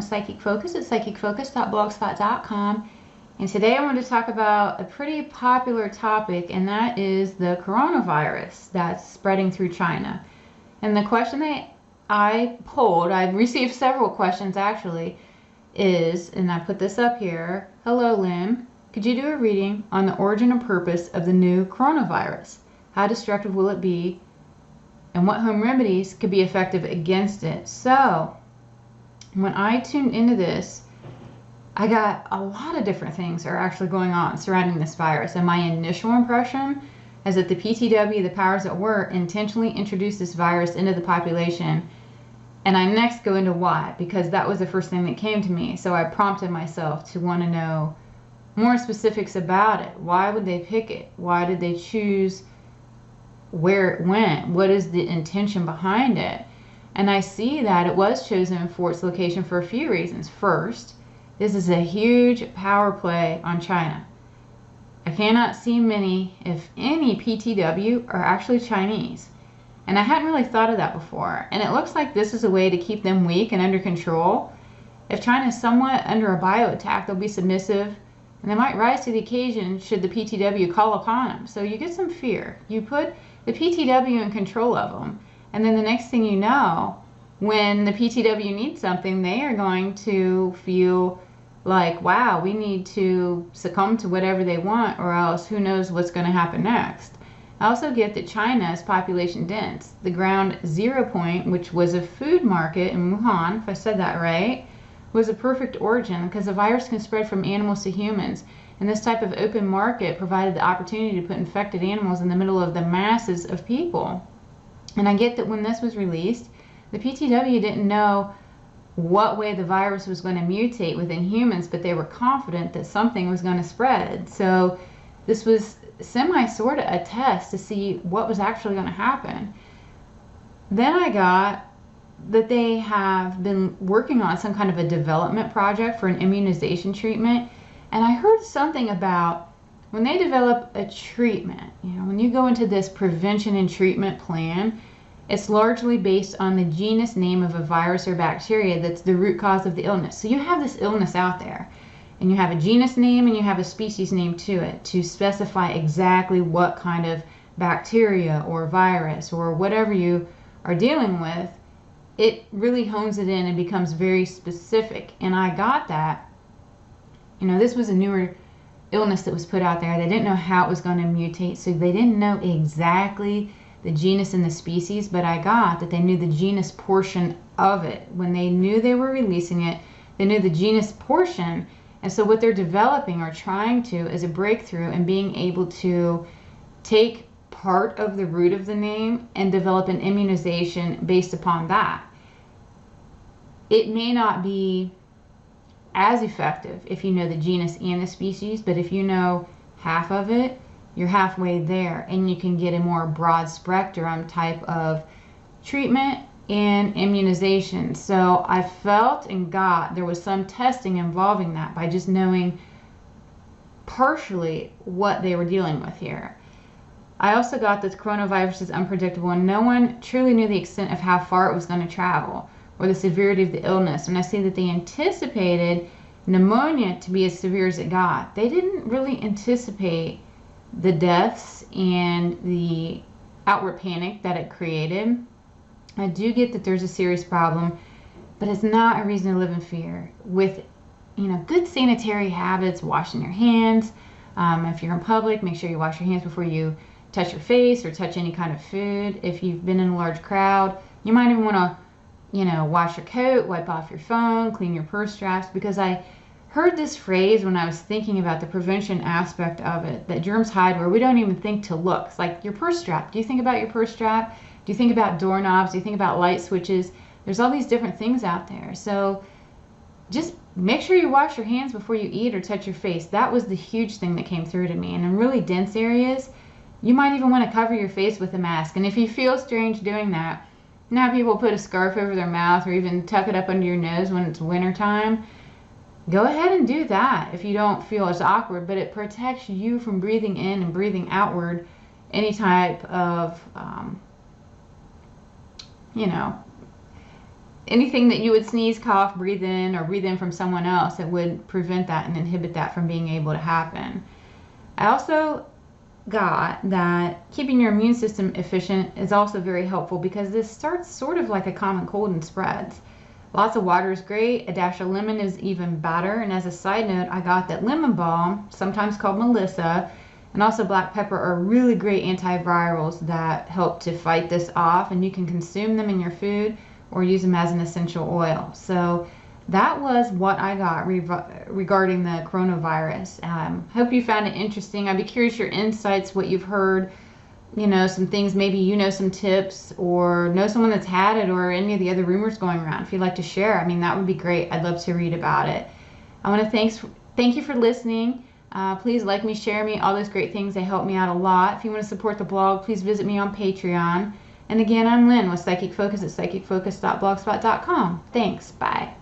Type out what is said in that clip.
Psychic Focus at psychicfocus.blogspot.com. And today I want to talk about a pretty popular topic, and that is the coronavirus that's spreading through China. And the question that I polled, I've received several questions actually, is, and I put this up here, hello Lynn, could you do a reading on the origin and purpose of the new coronavirus? How destructive will it be? And what home remedies could be effective against it? So, when I tuned into this, I got a lot of different things are actually going on surrounding this virus. And my initial impression is that the PTW, the powers that were, intentionally introduced this virus into the population. And I next go into why, because that was the first thing that came to me. So I prompted myself to want to know more specifics about it. Why would they pick it? Why did they choose where it went? What is the intention behind it? And I see that it was chosen for its location for a few reasons. First, this is a huge power play on China. I cannot see many, if any, PTW are actually Chinese. And I hadn't really thought of that before. And it looks like this is a way to keep them weak and under control. If China is somewhat under a bio attack, they'll be submissive, and they might rise to the occasion should the PTW call upon them. So you get some fear. You put the PTW in control of them, and then the next thing you know, when the PTW needs something, they are going to feel like, wow, we need to succumb to whatever they want, or else who knows what's going to happen next. I also get that China is population dense. The ground zero point, which was a food market in Wuhan, if I said that right, was a perfect origin because the virus can spread from animals to humans. And this type of open market provided the opportunity to put infected animals in the middle of the masses of people. And I get that when this was released, the PTW didn't know what way the virus was going to mutate within humans, but they were confident that something was going to spread. So this was sort of a test to see what was actually going to happen. Then I got that they have been working on some kind of a development project for an immunization treatment. And I heard something about when they develop a treatment, when you go into this prevention and treatment plan, it's largely based on the genus name of a virus or bacteria that's the root cause of the illness. So you have this illness out there, and you have a genus name and you have a species name to it to specify exactly what kind of bacteria or virus or whatever you are dealing with. It really hones it in and becomes very specific. And I got that. This was a newer illness that was put out there. They didn't know how it was going to mutate, so they didn't know exactly the genus and the species, but I got that they knew the genus portion of it. When they knew they were releasing it, they knew the genus portion. And so what they're developing or trying to is a breakthrough in being able to take part of the root of the name and develop an immunization based upon that. It may not be as effective if you know the genus and the species, but if you know half of it, you're halfway there, and you can get a more broad spectrum type of treatment and immunization. So I felt and got there was some testing involving that by just knowing partially what they were dealing with here. I also got that the coronavirus is unpredictable, and no one truly knew the extent of how far it was going to travel or the severity of the illness. And I see that they anticipated pneumonia to be as severe as it got. They didn't really anticipate the deaths and the outward panic that it created. I do get that there's a serious problem, but it's not a reason to live in fear. With good sanitary habits, washing your hands. If you're in public, make sure you wash your hands before you touch your face or touch any kind of food. If you've been in a large crowd, you might even want to wash your coat, wipe off your phone, clean your purse straps, because I heard this phrase when I was thinking about the prevention aspect of it, that germs hide where we don't even think to look. It's like your purse strap. Do you think about your purse strap? Do you think about doorknobs? Do you think about light switches? There's all these different things out there. So just make sure you wash your hands before you eat or touch your face. That was the huge thing that came through to me. And in really dense areas, you might even want to cover your face with a mask. And if you feel strange doing that, now people put a scarf over their mouth or even tuck it up under your nose when it's winter time. Go ahead and do that if you don't feel it's awkward, but it protects you from breathing in and breathing outward any type of, anything that you would sneeze, cough, breathe in, or breathe in from someone else, it would prevent that and inhibit that from being able to happen. I also got that keeping your immune system efficient is also very helpful, because this starts sort of like a common cold and spreads. Lots of water is great. A dash of lemon is even better. And as a side note, I got that lemon balm, sometimes called Melissa, and also black pepper are really great antivirals that help to fight this off, and you can consume them in your food or use them as an essential oil. So that was what I got regarding the coronavirus. Hope you found it interesting. I'd be curious your insights, what you've heard, you know, some things, maybe you know some tips or know someone that's had it, or any of the other rumors going around. If you'd like to share, I mean, that would be great. I'd love to read about it. I want to thank you for listening. Please like me, share me, all those great things. They help me out a lot. If you want to support the blog, please visit me on Patreon. And again, I'm Lynn with Psychic Focus at psychicfocus.blogspot.com. Thanks. Bye.